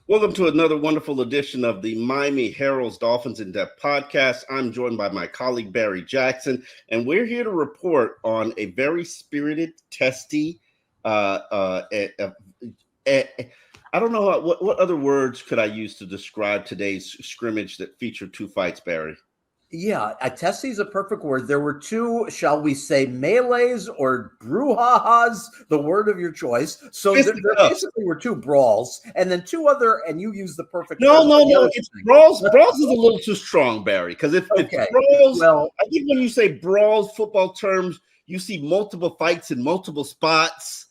Welcome to another wonderful edition of the Miami Herald's Dolphins In Depth podcast. I'm joined by my colleague Barry Jackson, and we're here to report on a very spirited, testy, I don't know what other words could I use to describe today's scrimmage that featured two fights, Barry. Yeah, testy is a perfect word. There were two, shall we say, melees or brouhahas, the word of your choice. So there basically were two brawls, and then two other, and you used the perfect No, word. it's brawls. Brawls is a little too strong, Barry, because if brawls, well, I think when you say brawls, football terms, you see multiple fights in multiple spots.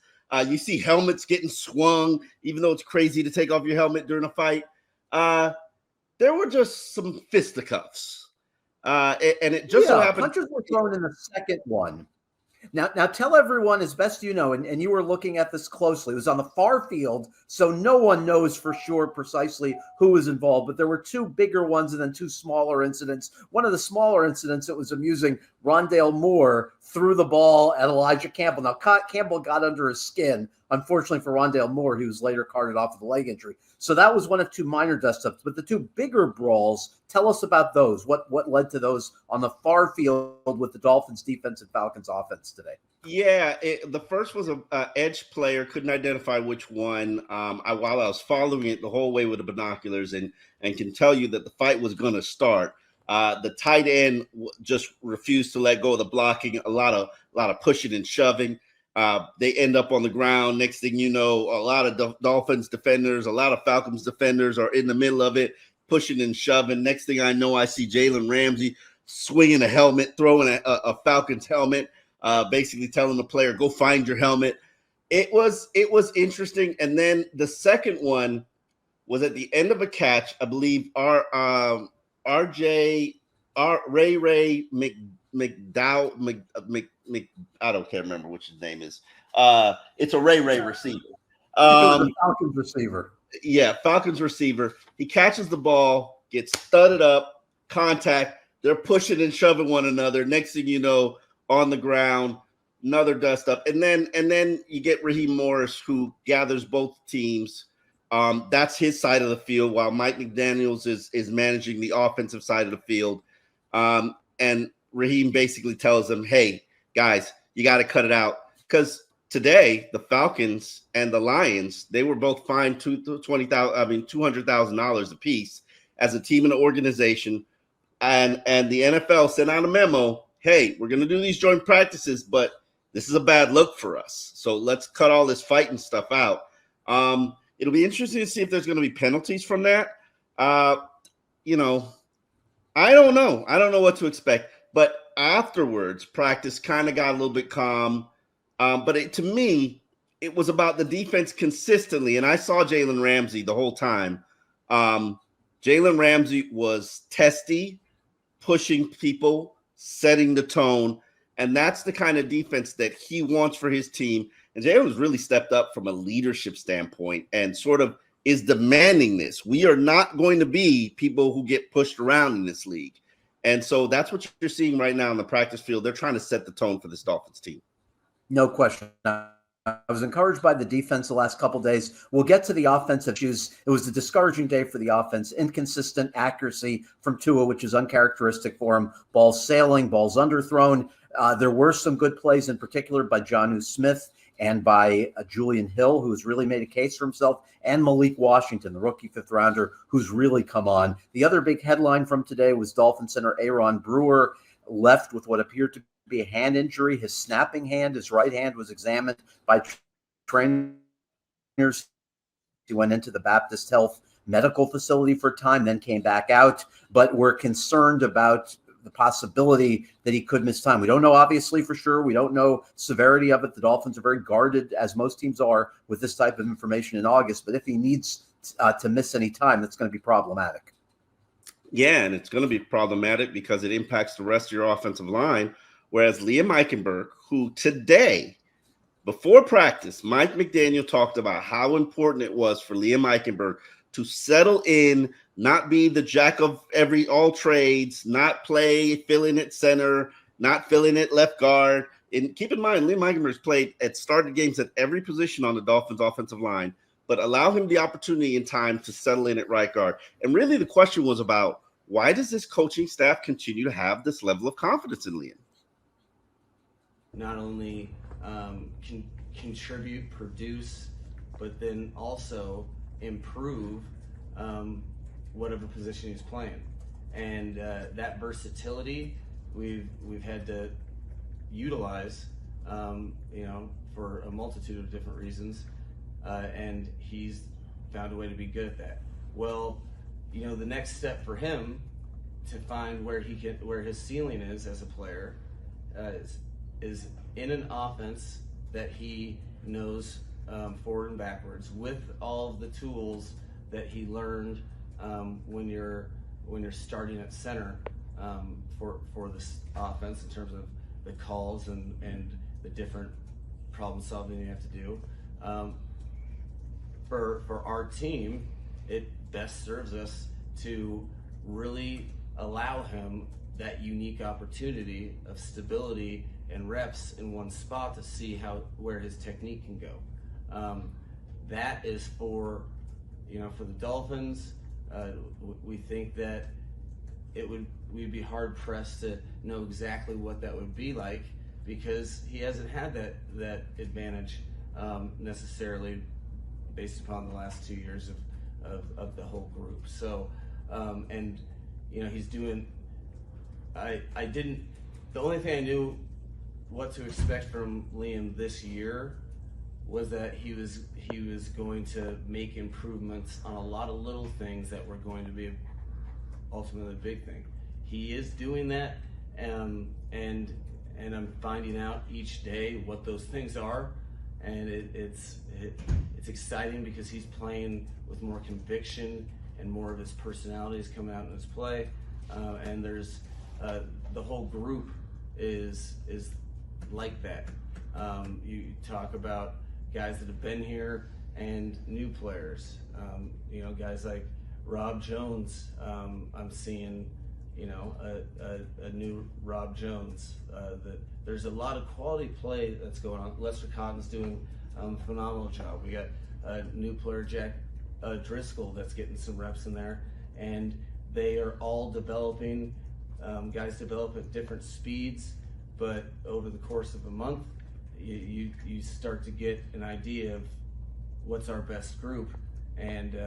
You see helmets getting swung, even though it's crazy to take off your helmet during a fight. There were just some fisticuffs. And it just so happened punches were thrown in the second one. Now tell everyone as best you know, and you were looking at this closely. It was on the far field, so no one knows for sure precisely who was involved, but there were two bigger ones and then two smaller incidents. One of the smaller incidents, it was amusing, Rondale Moore threw the ball at Elijah Campbell. Now, Campbell got under his skin. Unfortunately for Rondale Moore, he was later carted off with a leg injury. So that was one of two minor dust-ups. But the two bigger brawls, tell us about those. What led to those on the far field with the Dolphins defense and Falcons offense today? Yeah, the first was an edge player. Couldn't identify which one. While I was following it the whole way with the binoculars and can tell you that the fight was going to start. The tight end just refused to let go of the blocking. A lot of pushing and shoving. They end up on the ground. Next thing you know, a lot of Dolphins defenders, a lot of Falcons defenders are in the middle of it, pushing and shoving. Next thing I know, I see Jalen Ramsey swinging a helmet, throwing a Falcons helmet, basically telling the player, go find your helmet. It was interesting. And then the second one was at the end of a catch. I believe Ray McDowell, I can't remember which his name is. It's a Ray receiver. Falcons receiver. Yeah, Falcons receiver. He catches the ball, gets studded up, contact. They're pushing and shoving one another. Next thing you know, on the ground, another dust up. And then you get Raheem Morris, who gathers both teams. That's his side of the field, while Mike McDaniels is managing the offensive side of the field. And Raheem basically tells them, hey, guys, you got to cut it out. Because today, the Falcons and the Lions, they were both fined $200,000 apiece as a team and an organization. And the NFL sent out a memo, hey, we're going to do these joint practices, but this is a bad look for us. So let's cut all this fighting stuff out. It'll be interesting to see if there's going to be penalties from that. I don't know. I don't know what to expect. But afterwards, practice kind of got a little bit calm. But to me, it was about the defense consistently. And I saw Jalen Ramsey the whole time. Jalen Ramsey was testy, pushing people, setting the tone. And that's the kind of defense that he wants for his team. And Jalen has really stepped up from a leadership standpoint and sort of is demanding this. We are not going to be people who get pushed around in this league. And so that's what you're seeing right now in the practice field. They're trying to set the tone for this Dolphins team. No question. I was encouraged by the defense the last couple of days. We'll get to the offensive issues. It was a discouraging day for the offense. Inconsistent accuracy from Tua, which is uncharacteristic for him. Balls sailing, balls underthrown. There were some good plays, in particular by Jonnu Smith and by Julian Hill, who's really made a case for himself, and Malik Washington, the rookie fifth rounder, who's really come on. The other big headline from today was Dolphin center Aaron Brewer left with what appeared to be a hand injury. His snapping hand, his right hand, was examined by trainers. He went into the Baptist Health Medical Facility for a time, then came back out, but we're concerned about the possibility that he could miss time. We don't know, obviously, for sure. We don't know severity of it. The Dolphins are very guarded, as most teams are, with this type of information in August. But if he needs to miss any time, that's going to be problematic. Yeah, and it's going to be problematic because it impacts the rest of your offensive line. Whereas Liam Eichenberg, who today, before practice, Mike McDaniel talked about how important it was for Liam Eichenberg to settle in, not be the jack of all trades, not play filling at center, not filling at left guard. And keep in mind, Liam Eichenberg's played started games at every position on the Dolphins offensive line, but allow him the opportunity and time to settle in at right guard. And really the question was about, why does this coaching staff continue to have this level of confidence in Liam? Not only can contribute, produce, but then also improve whatever position he's playing. And that versatility we've had to utilize, for a multitude of different reasons, and he's found a way to be good at that. Well, the next step for him to find where his ceiling is as a player is in an offense that he knows forward and backwards, with all of the tools that he learned when you're starting at center for this offense, in terms of the calls and the different problem solving you have to do. For our team, it best serves us to really allow him that unique opportunity of stability and reps in one spot to see where his technique can go. That is for the Dolphins. We think that we'd be hard pressed to know exactly what that would be like, because he hasn't had that advantage necessarily based upon the last 2 years of the whole group. So, he's doing. The only thing I knew what to expect from Liam this year was that he was going to make improvements on a lot of little things that were going to be ultimately a big thing. He is doing that, and I'm finding out each day what those things are, and it's exciting because he's playing with more conviction and more of his personality is coming out in his play, and there's the whole group is like that. You talk about guys that have been here and new players. Guys like Rob Jones. I'm seeing, a new Rob Jones. There's a lot of quality play that's going on. Lester Cotton's doing a phenomenal job. We got a new player, Jack Driscoll, that's getting some reps in there, and they are all developing. Guys develop at different speeds, but over the course of a month, you start to get an idea of what's our best group, and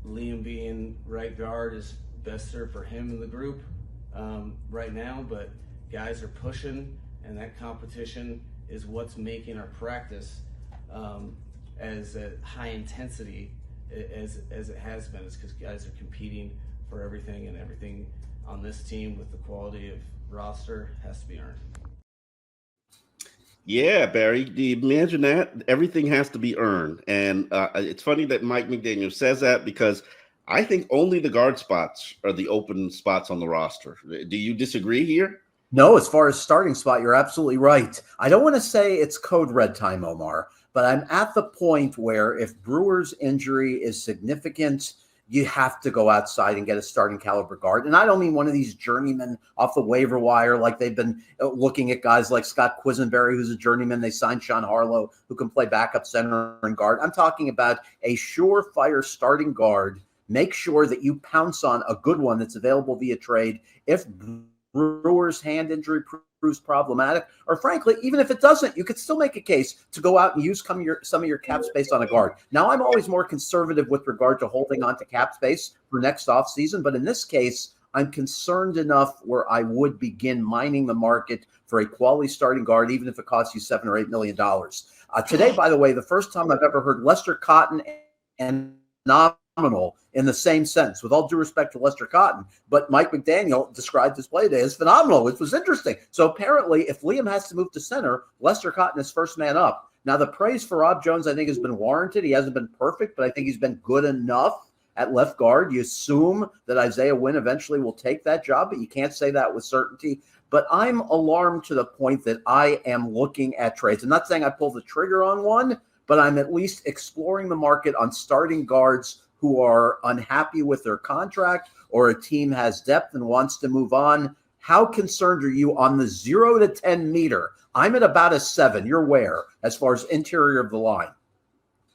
Liam being right guard is best served for him in the group right now, but guys are pushing, and that competition is what's making our practice as a high intensity as it has been. It's because guys are competing for everything, and everything on this team with the quality of roster has to be earned. Yeah, Barry, do you imagine that? Everything has to be earned. And it's funny that Mike McDaniel says that, because I think only the guard spots are the open spots on the roster. Do you disagree here? No, as far as starting spot, you're absolutely right. I don't want to say it's code red time, Omar, but I'm at the point where if Brewer's injury is significant, you have to go outside and get a starting caliber guard. And I don't mean one of these journeymen off the waiver wire, like they've been looking at guys like Scott Quisenberry, who's a journeyman. They signed Sean Harlow, who can play backup center and guard. I'm talking about a surefire starting guard. Make sure that you pounce on a good one that's available via trade if Brewer's hand injury proves problematic, or frankly, even if it doesn't, you could still make a case to go out and use some of your cap space on a guard. Now, I'm always more conservative with regard to holding on to cap space for next offseason, but in this case, I'm concerned enough where I would begin mining the market for a quality starting guard, even if it costs you $7 or $8 million. Today, by the way, the first time I've ever heard Lester Cotton and phenomenal in the same sense, with all due respect to Lester Cotton, but Mike McDaniel described his play today as phenomenal, which was interesting. So apparently, if Liam has to move to center, Lester Cotton is first man up. Now, the praise for Rob Jones, I think, has been warranted. He hasn't been perfect, but I think he's been good enough at left guard. You assume that Isaiah Wynn eventually will take that job, but you can't say that with certainty. But I'm alarmed to the point that I am looking at trades. I'm not saying I pulled the trigger on one, but I'm at least exploring the market on starting guards who are unhappy with their contract, or a team has depth and wants to move on. How concerned are you on the 0 to 10 meter? I'm at about a 7. You're where as far as interior of the line?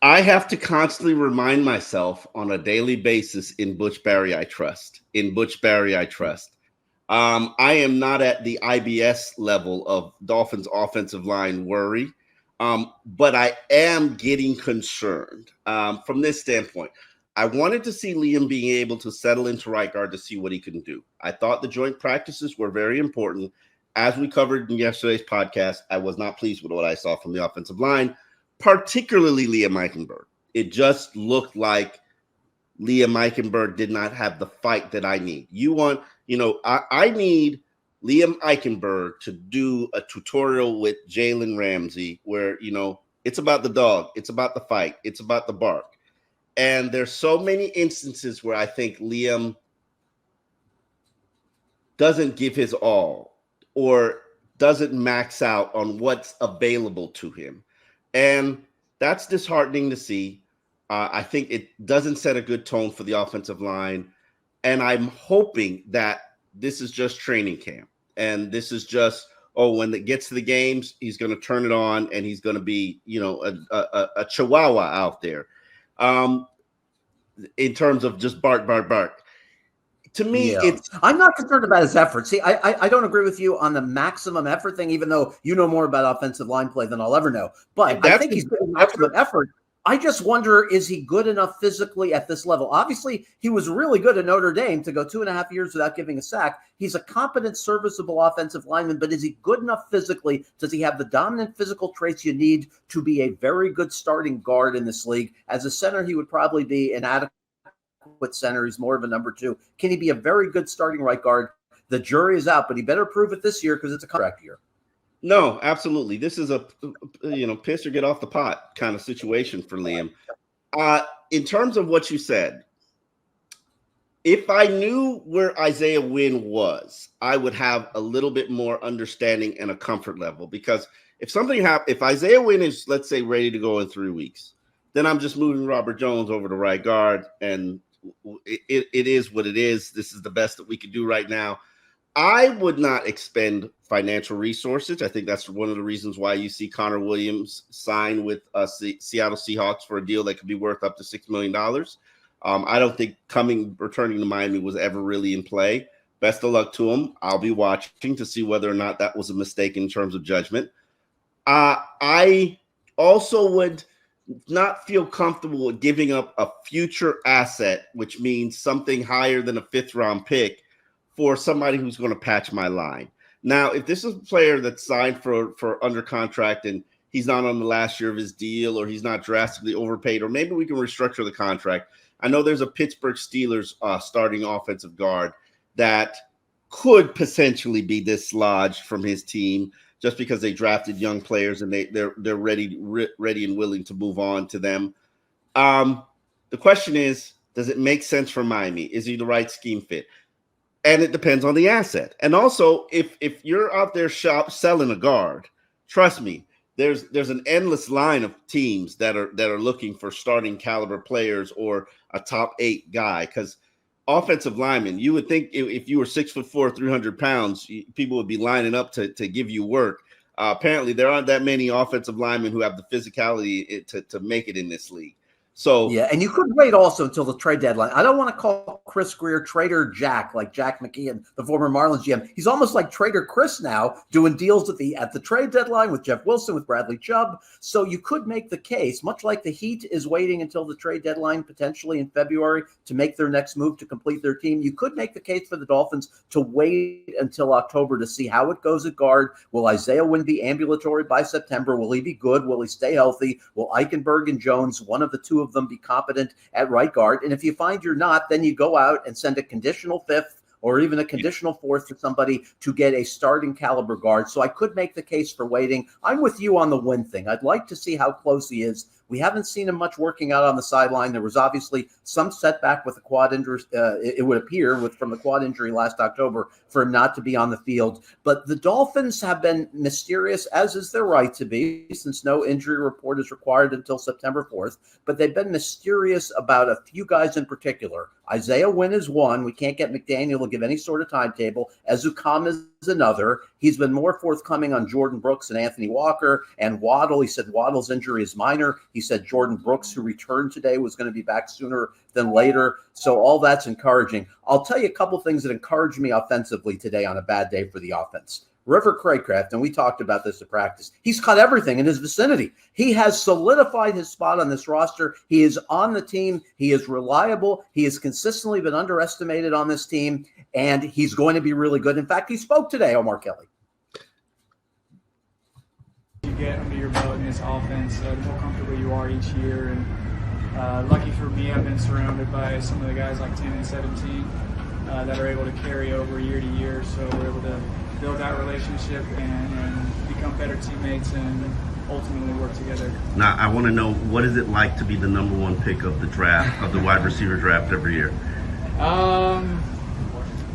I have to constantly remind myself on a daily basis in Butch Barry I trust. In Butch Barry I trust. I am not at the IBS level of Dolphins offensive line worry, but I am getting concerned from this standpoint. I wanted to see Liam being able to settle into right guard to see what he can do. I thought the joint practices were very important. As we covered in yesterday's podcast, I was not pleased with what I saw from the offensive line, particularly Liam Eichenberg. It just looked like Liam Eichenberg did not have the fight that I need. I need Liam Eichenberg to do a tutorial with Jalen Ramsey where, it's about the dog, it's about the fight, it's about the bark. And there's so many instances where I think Liam doesn't give his all or doesn't max out on what's available to him. And that's disheartening to see. I think it doesn't set a good tone for the offensive line. And I'm hoping that this is just training camp. And this is just, when it gets to the games, he's going to turn it on and he's going to be, a chihuahua out there. In terms of just bark. To me, I'm not concerned about his effort. See, I don't agree with you on the maximum effort thing, even though you know more about offensive line play than I'll ever know. But I think he's doing maximum effort. I just wonder, is he good enough physically at this level? Obviously, he was really good at Notre Dame to go 2.5 years without giving a sack. He's a competent, serviceable offensive lineman, but is he good enough physically? Does he have the dominant physical traits you need to be a very good starting guard in this league? As a center, he would probably be an adequate center. He's more of a number 2. Can he be a very good starting right guard? The jury is out, but he better prove it this year because it's a contract year. No, absolutely. This is a piss or get off the pot kind of situation for Liam. In terms of what you said, if I knew where Isaiah Wynn was, I would have a little bit more understanding and a comfort level. Because if Isaiah Wynn is, let's say, ready to go in 3 weeks, then I'm just moving Robert Jones over to right guard, and it is what it is. This is the best that we can do right now. I would not expend financial resources. I think that's one of the reasons why you see Connor Williams sign with Seattle Seahawks for a deal that could be worth up to $6 million. I don't think returning to Miami was ever really in play. Best of luck to him. I'll be watching to see whether or not that was a mistake in terms of judgment. I also would not feel comfortable with giving up a future asset, which means something higher than a 5th-round pick, for somebody who's going to patch my line. Now, if this is a player that's signed for under contract and he's not on the last year of his deal, or he's not drastically overpaid, or maybe we can restructure the contract. I know there's a Pittsburgh Steelers starting offensive guard that could potentially be dislodged from his team just because they drafted young players and they're ready and willing to move on to them. The question is, does it make sense for Miami? Is he the right scheme fit? And it depends on the asset. And also, if you're out there selling a guard, trust me, there's an endless line of teams that are looking for starting caliber players or a top 8 guy. Because offensive linemen, you would think if you were 6'4", 300 pounds, people would be lining up to give you work. Apparently, there aren't that many offensive linemen who have the physicality to make it in this league. So yeah, and you could wait also until the trade deadline. I don't want to call Chris Greer Trader Jack, like Jack McKeon, the former Marlins GM. He's almost like Trader Chris now, doing deals at the trade deadline with Jeff Wilson, with Bradley Chubb. So you could make the case, much like the Heat is waiting until the trade deadline, potentially in February, to make their next move to complete their team. You could make the case for the Dolphins to wait until October to see how it goes at guard. Will Isaiah Wynn be ambulatory by September? Will he be good? Will he stay healthy? Will Eichenberg and Jones, one of the two of them, be competent at right guard? And if you find you're not, then you go out and send a conditional 5th or even a conditional 4th for somebody to get a starting caliber guard. So I could make the case for waiting. I'm with you on the Win thing. I'd like to see how close he is. We haven't seen him much working out on the sideline. There was obviously some setback with the quad injury, it would appear, from the quad injury last October for him not to be on the field. But the Dolphins have been mysterious, as is their right to be, since no injury report is required until September 4th. But they've been mysterious about a few guys in particular. Isaiah Wynn is one. We can't get McDaniel to give any sort of timetable. Ezukam is another. He's been more forthcoming on Jordan Brooks and Anthony Walker and Waddle. He said Waddle's injury is minor. He said Jordan Brooks, who returned today, was going to be back sooner than later. So all that's encouraging. I'll tell you a couple things that encouraged me offensively today on a bad day for the offense. River Craycraft, and we talked about this at practice, he's cut everything in his vicinity. He has solidified his spot on this roster. He is on the team. He is reliable. He has consistently been underestimated on this team, and he's going to be really good. In fact, he spoke today, Omar Kelly. You get under your belt in this offense, the more comfortable you are each year. And lucky for me, I've been surrounded by some of the guys like 10 and 17 that are able to carry over year to year. So we're able to build that relationship and become better teammates and ultimately work together. Now, I want to know, what is it like to be the number one pick of the draft, of the wide receiver draft every year?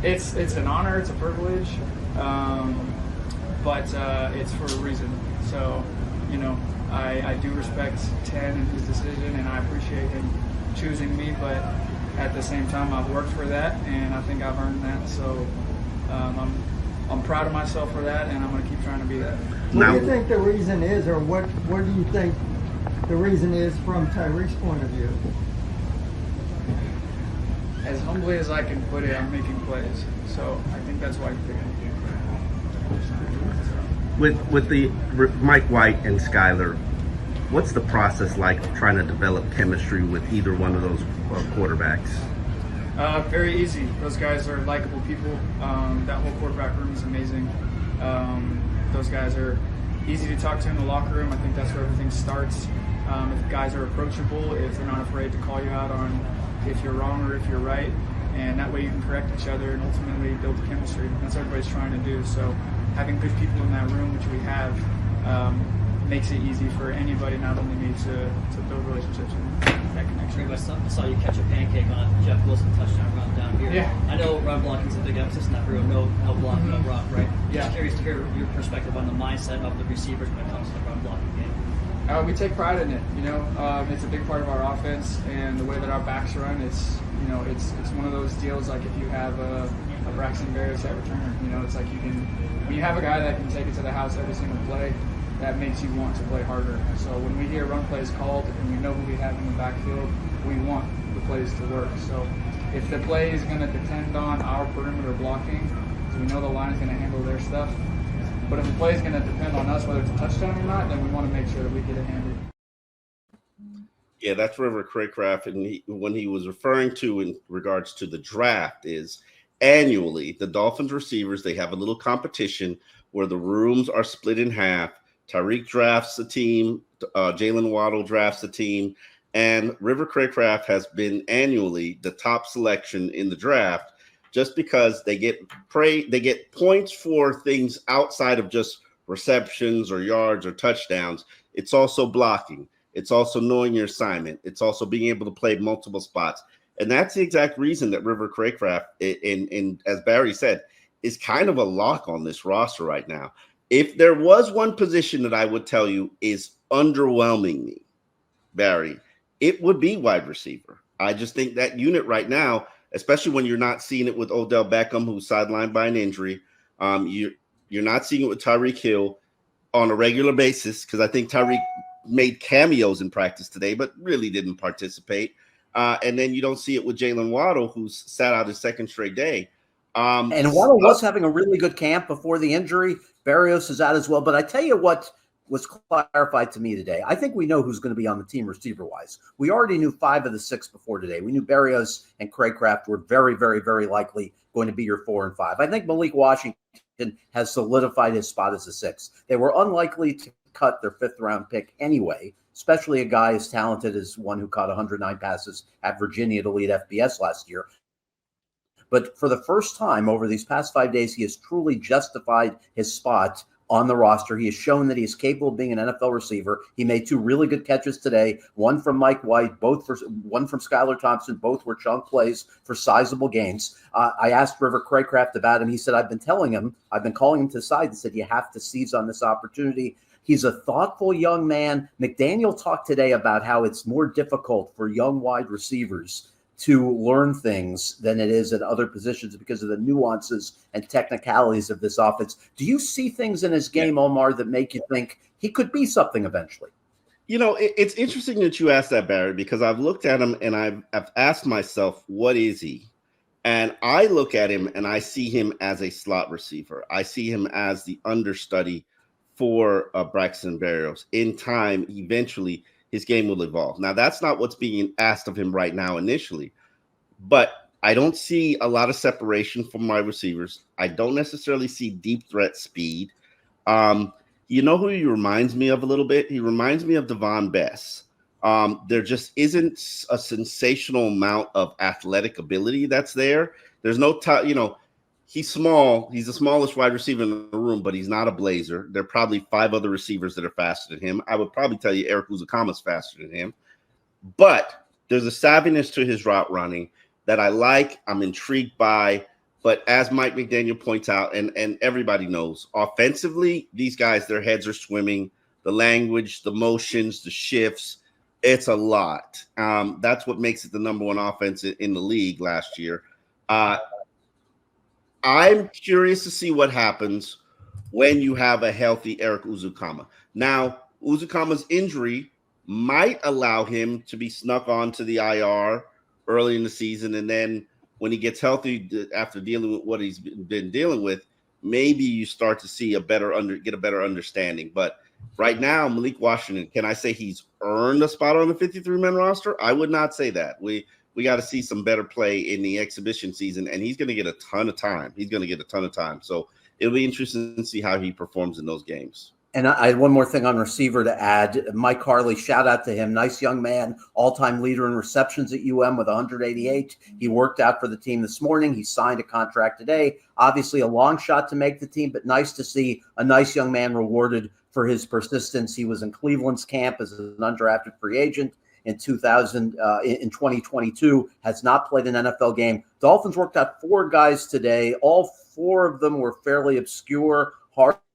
It's an honor, it's a privilege, but it's for a reason. So, I do respect 10 and his decision, and I appreciate him choosing me, but at the same time, I've worked for that, and I think I've earned that. So I'm proud of myself for that, and I'm going to keep trying to be that. What do you think the reason is, or what do you think the reason is from Tyreek's point of view? As humbly as I can put it, I'm making plays. So I think that's why he picked me. With the Mike White and Skyler, what's the process like trying to develop chemistry with either one of those quarterbacks? Very easy. Those guys are likable people. That whole quarterback room is amazing. Those guys are easy to talk to in the locker room. I think that's where everything starts. If guys are approachable, if they're not afraid to call you out on if you're wrong or if you're right, and that way you can correct each other and ultimately build the chemistry. That's what everybody's trying to do. So having good people in that room, which we have, makes it easy for anybody, not only me, to build relationships and that connection. I saw you catch a pancake on a Jeff Wilson touchdown run down here. Yeah. I know run blocking is a big emphasis in that room. No blocking up rock, right? Yeah. Just curious to hear your perspective on the mindset of the receivers when it comes to the run blocking game. We take pride in it. It's a big part of our offense, and the way that our backs run, it's one of those deals. Like if you have a Braxton Berrios at returner, it's like when you have a guy that can take it to the house every single play, that makes you want to play harder. So when we hear run plays called and we know who we have in the backfield, we want the plays to work. So if the play is going to depend on our perimeter blocking, so we know the line is going to handle their stuff. But if the play is going to depend on us, whether it's a touchdown or not, then we want to make sure that we get it handled. Yeah, that's River Craycraft, and when he was referring to in regards to the draft is annually the Dolphins receivers, they have a little competition where the rooms are split in half. Tyreek drafts a team, Jalen Waddle drafts a team, and River Craycraft has been annually the top selection in the draft just because they get points for things outside of just receptions or yards or touchdowns. It's also blocking. It's also knowing your assignment. It's also being able to play multiple spots. And that's the exact reason that River Craycraft, in as Barry said, is kind of a lock on this roster right now. If there was one position that I would tell you is underwhelming me, Barry, it would be wide receiver. I just think that unit right now, especially when you're not seeing it with Odell Beckham, who's sidelined by an injury, you're not seeing it with Tyreek Hill on a regular basis, because I think Tyreek made cameos in practice today, but really didn't participate. And then you don't see it with Jalen Waddle, who's sat out his second straight day. And Waddle was having a really good camp before the injury. Berrios is out as well. But I tell you what was clarified to me today. I think we know who's going to be on the team receiver-wise. We already knew 5 of the 6 before today. We knew Berrios and Craycraft were very, very, very likely going to be your 4 and 5. I think Malik Washington has solidified his spot as a 6. They were unlikely to cut their 5th-round pick anyway, especially a guy as talented as one who caught 109 passes at Virginia to lead FBS last year. But for the first time over these past 5 days, he has truly justified his spot on the roster. He has shown that he is capable of being an NFL receiver. He made 2 really good catches today, one from Mike White, one from Skylar Thompson. Both were chunk plays for sizable gains. I asked River Craycraft about him. He said, I've been calling him to the side and said, you have to seize on this opportunity. He's a thoughtful young man. McDaniel talked today about how it's more difficult for young wide receivers to learn things than it is at other positions because of the nuances and technicalities of this offense. Do you see things in his game, Omar, that make you think he could be something eventually? It's interesting that you asked that, Barry, because I've looked at him and I've asked myself, what is he? And I look at him and I see him as a slot receiver. I see him as the understudy for Braxton Berrios. In time, eventually, his game will evolve. Now, that's not what's being asked of him right now initially, but I don't see a lot of separation from wide receivers. I don't necessarily see deep threat speed. You know who he reminds me of a little bit? He reminds me of Devon Bess. There just isn't a sensational amount of athletic ability that's there. There's no, he's small. He's the smallest wide receiver in the room, but he's not a blazer. There are probably 5 other receivers that are faster than him. I would probably tell you Eric Uzakama's faster than him. But there's a savviness to his route running that I like. I'm intrigued by. But as Mike McDaniel points out, and everybody knows, offensively, these guys, their heads are swimming. The language, the motions, the shifts, it's a lot. That's what makes it the number 1 offense in the league last year. I'm curious to see what happens when you have a healthy Eric Uzukama. Now, Uzukama's injury might allow him to be snuck onto the IR early in the season, and then when he gets healthy after dealing with what he's been dealing with, maybe you start to see get a better understanding. But right now, Malik Washington, can I say he's earned a spot on the 53-man roster? I would not say that. We got to see some better play in the exhibition season, and he's going to get a ton of time. So it'll be interesting to see how he performs in those games. And I had one more thing on receiver to add. Mike Harley, shout out to him. Nice young man, all-time leader in receptions at UM with 188. He worked out for the team this morning. He signed a contract today. Obviously a long shot to make the team, but nice to see a nice young man rewarded for his persistence. He was in Cleveland's camp as an undrafted free agent in 2022, has not played an NFL game. Dolphins worked out 4 guys today. All 4 of them were fairly obscure.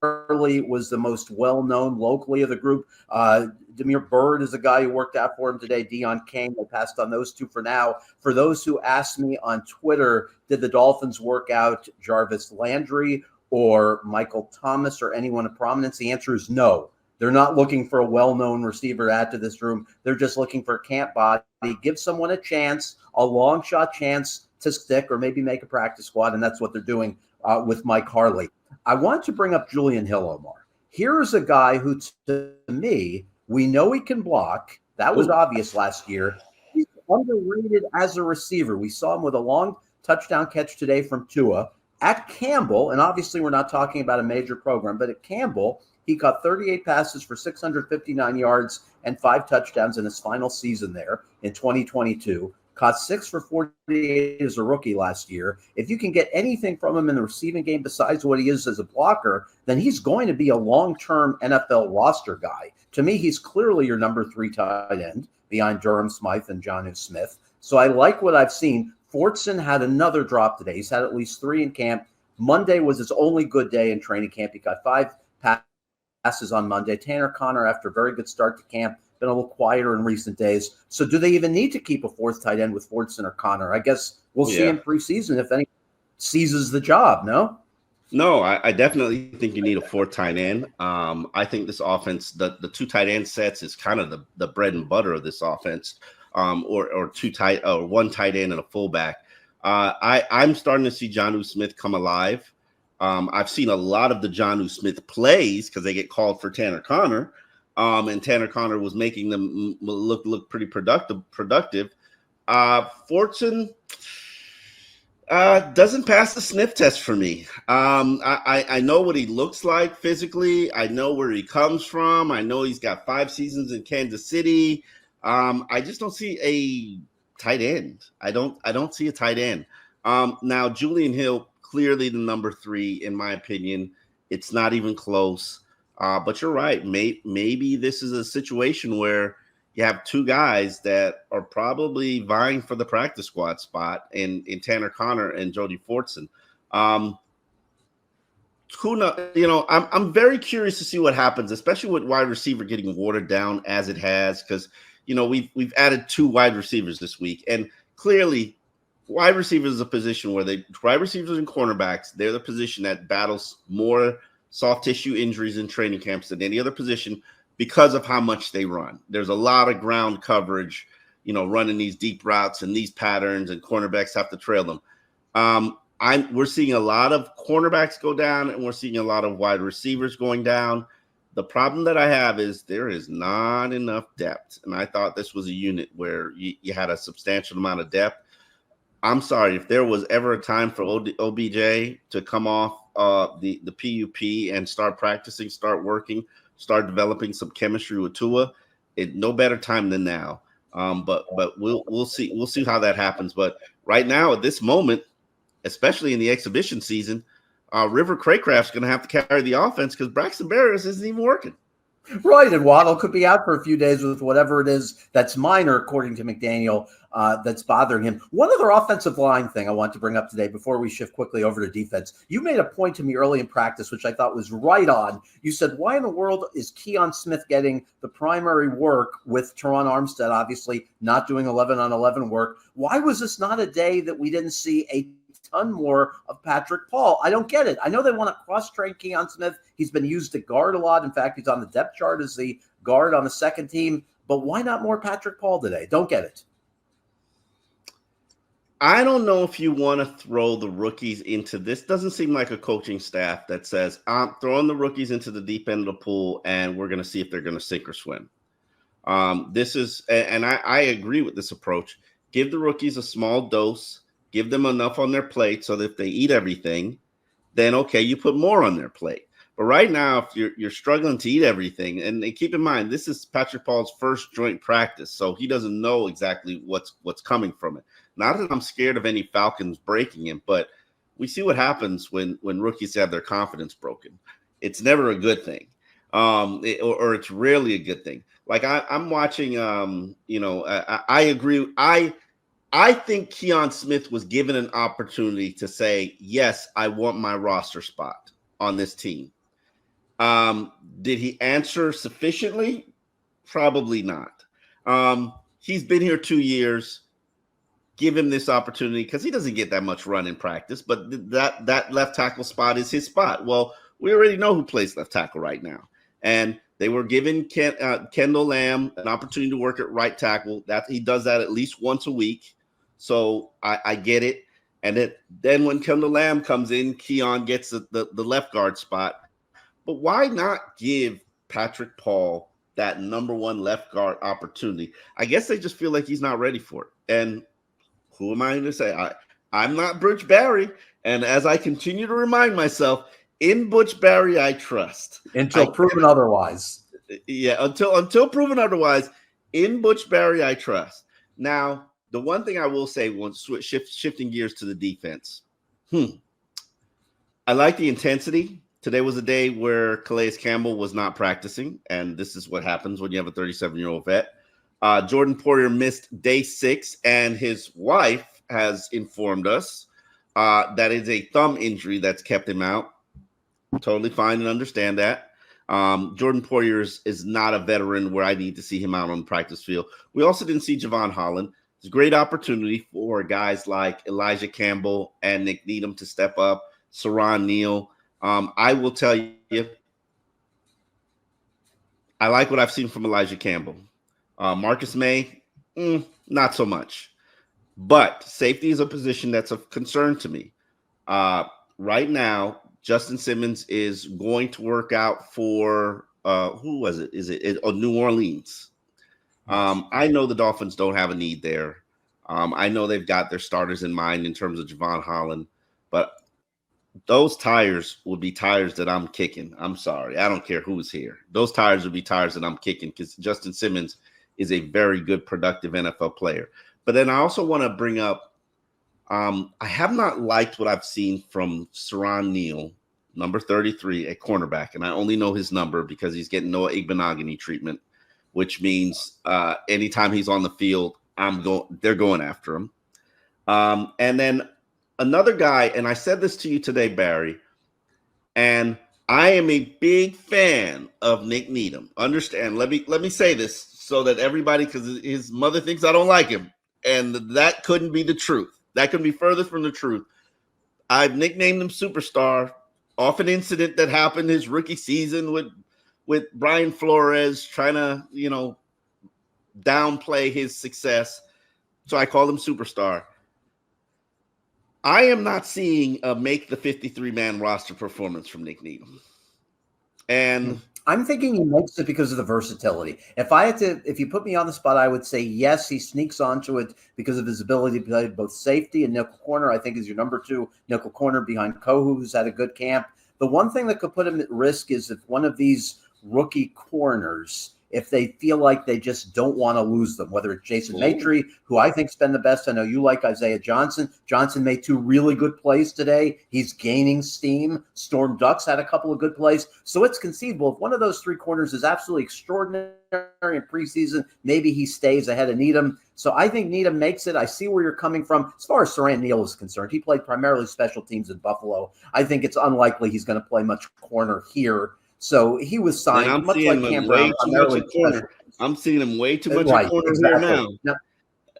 Harley was the most well-known locally of the group. Demir Bird is a guy who worked out for him today. Dion Kane, we passed on those 2 for now. For those who asked me on Twitter, did the Dolphins work out Jarvis Landry or Michael Thomas or anyone of prominence? The answer is no. They're not looking for a well-known receiver to add to this room. They're just looking for a camp body. Give someone a chance, a long shot chance to stick or maybe make a practice squad, and that's what they're doing with Mike Harley. I want to bring up Julian Hill, Omar. Here's a guy who, to me, we know he can block. That was obvious last year. He's underrated as a receiver. We saw him with a long touchdown catch today from Tua. At Campbell, and obviously we're not talking about a major program, but at Campbell, he caught 38 passes for 659 yards and 5 touchdowns in his final season there in 2022. Caught 6 for 48 as a rookie last year. If you can get anything from him in the receiving game besides what he is as a blocker, then he's going to be a long-term NFL roster guy. To me, he's clearly your number 3 tight end behind Durham Smythe and Jonnu Smith. So I like what I've seen. Fortson had another drop today. He's had at least 3 in camp. Monday was his only good day in training camp. He got 5 passes on Monday. Tanner Connor, after a very good start to camp, been a little quieter in recent days. So do they even need to keep a 4th tight end with Fortson or Connor? I guess we'll see in preseason if any seizes the job, no? No, I definitely think you need a 4th tight end. I think this offense, the 2 tight end sets is kind of the bread and butter of this offense, or 1 tight end and a fullback. I'm starting to see Jonnu Smith come alive. I've seen a lot of the Jonnu Smith plays because they get called for Tanner Connor. And Tanner Connor was making them look pretty productive. Fortson doesn't pass the sniff test for me. I know what he looks like physically. I know where he comes from. I know he's got 5 seasons in Kansas City. I just don't see a tight end. I don't see a tight end. Now Julian Hill, clearly the number 3 in my opinion. It's not even close. But you're right. Maybe this is a situation where you have 2 guys that are probably vying for the practice squad spot in Tanner Connor and Jody Fortson. Who knows? I'm very curious to see what happens, especially with wide receiver getting watered down as it has, because we've added 2 wide receivers this week, and clearly wide receivers is a position where wide receivers and cornerbacks, they're the position that battles more soft tissue injuries in training camps than any other position because of how much they run. There's a lot of ground coverage, running these deep routes and these patterns, and cornerbacks have to trail them. We're seeing a lot of cornerbacks go down, and we're seeing a lot of wide receivers going down. The problem that I have is there is not enough depth, and I thought this was a unit where you had a substantial amount of depth. I'm sorry, if there was ever a time for OBJ to come off the PUP and start practicing, start working, start developing some chemistry with Tua, no better time than now. But we'll see how that happens. But right now, at this moment, especially in the exhibition season, River Craycraft's going to have to carry the offense because Braxton Berrios isn't even working. Right, and Waddle could be out for a few days with whatever it is that's minor, according to McDaniel, that's bothering him. One other offensive line thing I want to bring up today before we shift quickly over to defense. You made a point to me early in practice, which I thought was right on. You said, why in the world is Keon Smith getting the primary work with Teron Armstead, obviously not doing 11-on-11 work? Why was this not a day that we didn't see a ton more of Patrick Paul? I don't get it. I know they want to cross-train Keon Smith. He's been used to guard a lot. In fact, he's on the depth chart as the guard on the second team. But why not more Patrick Paul today? Don't get it. I don't know if you want to throw the rookies into this. Doesn't seem like a coaching staff that says, I'm throwing the rookies into the deep end of the pool, and we're going to see if they're going to sink or swim. This is, and I agree with this approach. Give the rookies a small dose. Give them enough on their plate so that if they eat everything, then okay, you put more on their plate. But right now, if you're struggling to eat everything, and keep in mind, this is Patrick Paul's first joint practice, so he doesn't know exactly what's coming from it. Not that I'm scared of any Falcons breaking him, but we see what happens when rookies have their confidence broken. It's never a good thing, or it's rarely a good thing. Like I'm watching, I agree. I think Keon Smith was given an opportunity to say, yes, I want my roster spot on this team. Did he answer sufficiently? Probably not. He's been here 2 years. Give him this opportunity because he doesn't get that much run in practice, but that left tackle spot is his spot. Well, we already know who plays left tackle right now. And they were giving Kendall Lamb an opportunity to work at right tackle. That he does that at least once a week. So I get it. And then when Kendall Lamb comes in, Keon gets the left guard spot. But why not give Patrick Paul that number one left guard opportunity? I guess they just feel like he's not ready for it. And who am I to say? I'm not Butch Barry. And as I continue to remind myself, in Butch Barry, I trust. Until proven otherwise. Yeah, until proven otherwise, in Butch Barry, I trust. Now, the one thing I will say, once shifting gears to the defense, I like the intensity. Today was a day where Calais Campbell was not practicing, and this is what happens when you have a 37-year-old vet. Jordan Poyer missed day 6, and his wife has informed us that is a thumb injury that's kept him out. Totally fine and understand that. Jordan Poyer is not a veteran where I need to see him out on the practice field. We also didn't see Javon Holland. It's a great opportunity for guys like Elijah Campbell and Nick Needham to step up, Saran Neal. I will tell you, I like what I've seen from Elijah Campbell. Marcus May, not so much. But safety is a position that's of concern to me. Right now, Justin Simmons is going to work out for who was it? Is it New Orleans? I know the Dolphins don't have a need there. I know they've got their starters in mind in terms of Javon Holland, but those tires would be tires that I'm kicking. I'm sorry. I don't care who's here. Those tires would be tires that I'm kicking because Justin Simmons is a very good, productive NFL player. But then I also want to bring up, I have not liked what I've seen from Saran Neal, number 33 at cornerback. And I only know his number because he's getting Noah Igbenogany treatment, which means anytime he's on the field, they're going after him. And then another guy, and I said this to you today, Barry, and I am a big fan of Nick Needham. Understand? Let me say this so that everybody, because his mother thinks I don't like him. and that couldn't be the truth. That couldn't be further from the truth. I've nicknamed him Superstar off an incident that happened his rookie season with Brian Flores trying to, downplay his success. So I call him Superstar. I am not seeing a make the 53-man roster performance from Nick Needham. And I'm thinking he makes it because of the versatility. If you put me on the spot, I would say yes, he sneaks onto it because of his ability to play both safety and nickel corner. I think is your number 2 nickel corner behind Kohu, who's had a good camp. The one thing that could put him at risk is if one of these rookie corners, if they feel like they just don't want to lose them, whether it's Jason Maitre, who I think's been the best. I know you like Isaiah Johnson. Johnson made 2 really good plays today. He's gaining steam. Storm Ducks had a couple of good plays. So it's conceivable if one of those 3 corners is absolutely extraordinary in preseason, maybe he stays ahead of Needham. So I think Needham makes it. I see where you're coming from. As far as Saran Neal is concerned, he played primarily special teams in Buffalo. I think it's unlikely he's going to play much corner here. So he was signed much like Cam Brown. I'm seeing him way too much at corner here now.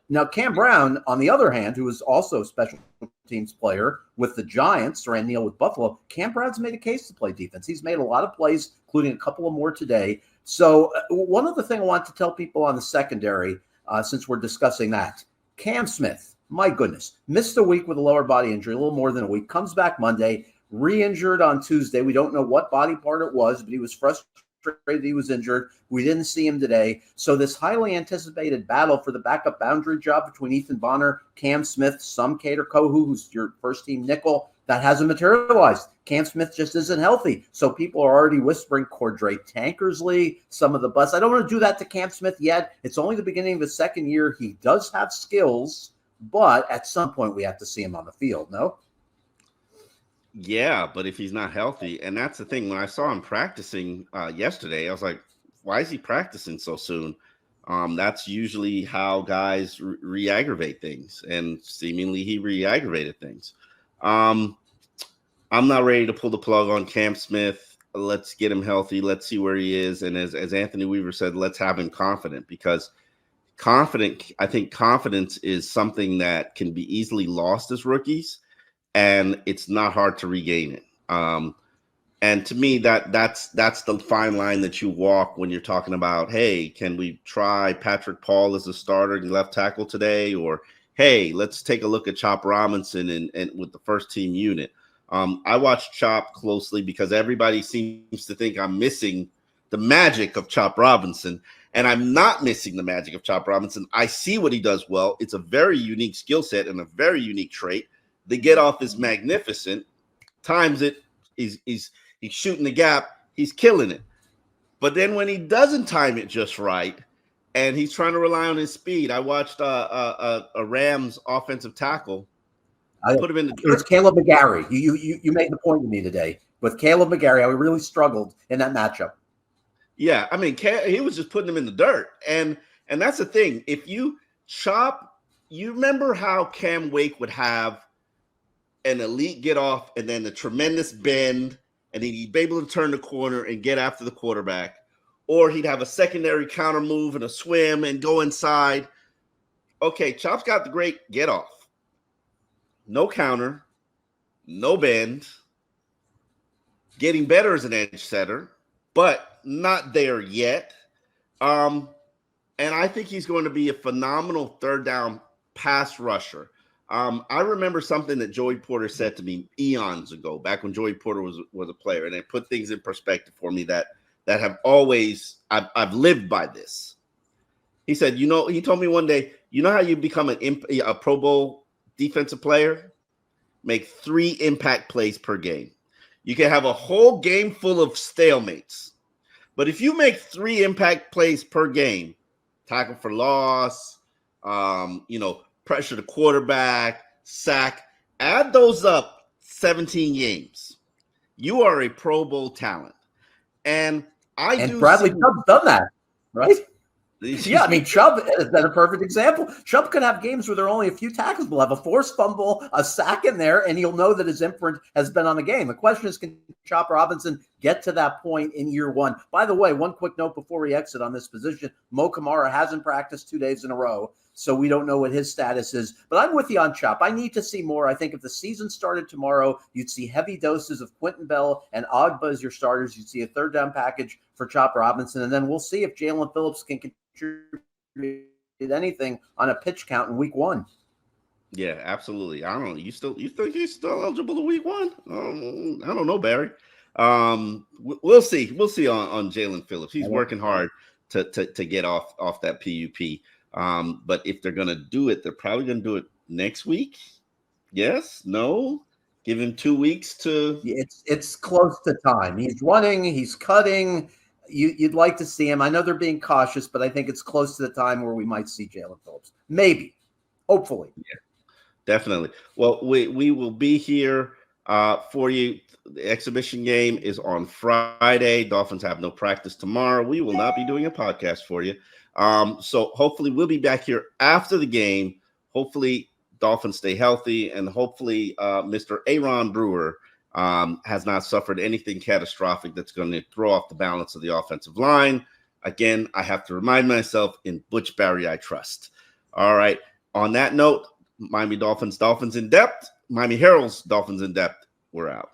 Now, Cam Brown, on the other hand, who is also a special teams player with the Giants, Saran Neal with Buffalo, Cam Brown's made a case to play defense. He's made a lot of plays, including a couple of more today. So one other thing I want to tell people on the secondary, since we're discussing that, Cam Smith, my goodness, missed a week with a lower body injury, a little more than a week, comes back Monday, re-injured on Tuesday. We don't know what body part it was, but he was frustrated he was injured. We didn't see him today. So this highly anticipated battle for the backup boundary job between Ethan Bonner, Cam Smith, some Kader Kohu, who's your first-team nickel, that hasn't materialized. Cam Smith just isn't healthy. So people are already whispering Cordray Tankersley, some of the bus. I don't want to do that to Cam Smith yet. It's only the beginning of his second year. He does have skills, but at some point we have to see him on the field, no? Yeah, but if he's not healthy, and that's the thing. When I saw him practicing yesterday, I was like, why is he practicing so soon? That's usually how guys re-aggravate things, and seemingly he re-aggravated things. I'm not ready to pull the plug on Cam Smith. Let's get him healthy. Let's see where he is. And as Anthony Weaver said, let's have him confident, because I think confidence is something that can be easily lost as rookies, and it's not hard to regain it. And to me, that's the fine line that you walk when you're talking about, hey, can we try Patrick Paul as a starter and left tackle today? Or, hey, let's take a look at Chop Robinson and with the first team unit. I watch Chop closely because everybody seems to think I'm missing the magic of Chop Robinson, and I'm not missing the magic of Chop Robinson. I see what he does well. It's a very unique skill set and a very unique trait. The get off is magnificent. Times it, he's shooting the gap. He's killing it. But then when he doesn't time it just right, and he's trying to rely on his speed, I watched a Rams offensive tackle. Put him in the dirt. It was Caleb McGarry. You made the point to me today. With Caleb McGarry, I really struggled in that matchup. Yeah, I mean, he was just putting him in the dirt. And that's the thing. If you Chop, you remember how Cam Wake would have an elite get off and then a tremendous bend, and he'd be able to turn the corner and get after the quarterback, or he'd have a secondary counter move and a swim and go inside. Okay, Chop's got the great get off. No counter, no bend, getting better as an edge setter, but not there yet. And I think he's going to be a phenomenal third down pass rusher. I remember something that Joey Porter said to me eons ago, back when Joey Porter was a player, and it put things in perspective for me that have always I've lived by this. He said, he told me one day, how you become a Pro Bowl defensive player? Make 3 impact plays per game. You can have a whole game full of stalemates, but if you make 3 impact plays per game, tackle for loss, pressure the quarterback, sack, add those up 17 games. You are a Pro Bowl talent. And Bradley Chubb's done that, right? Yeah, I mean, Chubb has been a perfect example. Chubb could have games where there are only a few tackles. We'll have a forced fumble, a sack in there, and he'll know that his imprint has been on the game. The question is, can Chop Robinson get to that point in year one? By the way, one quick note before we exit on this position, Mo Kamara hasn't practiced 2 days in a row. so we don't know what his status is. But I'm with you on Chop. I need to see more. I think if the season started tomorrow, you'd see heavy doses of Quentin Bell and Ogba as your starters. You'd see a third down package for Chop Robinson, and then we'll see if Jalen Phillips can contribute anything on a pitch count in week 1. Yeah, absolutely. I don't know. You think he's still eligible to week 1? I don't know, Barry. We'll see. We'll see on Jalen Phillips. He's working hard to get off that PUP. But if they're gonna do it, they're probably gonna do it next week. Yes? No? Give him 2 weeks to. It's close to time. He's running. He's cutting. You'd like to see him. I know they're being cautious, but I think it's close to the time where we might see Jalen Phillips. Maybe. Hopefully. Yeah, definitely. Well, we will be here for you. The exhibition game is on Friday. Dolphins have no practice tomorrow. We will not be doing a podcast for you. So hopefully we'll be back here after the game. Hopefully Dolphins stay healthy, and hopefully Mr. Aaron Brewer has not suffered anything catastrophic that's going to throw off the balance of the offensive line. Again, I have to remind myself, in Butch Barry I trust. All right. On that note, Miami Dolphins in Depth. Miami Herald's Dolphins in Depth. We're out.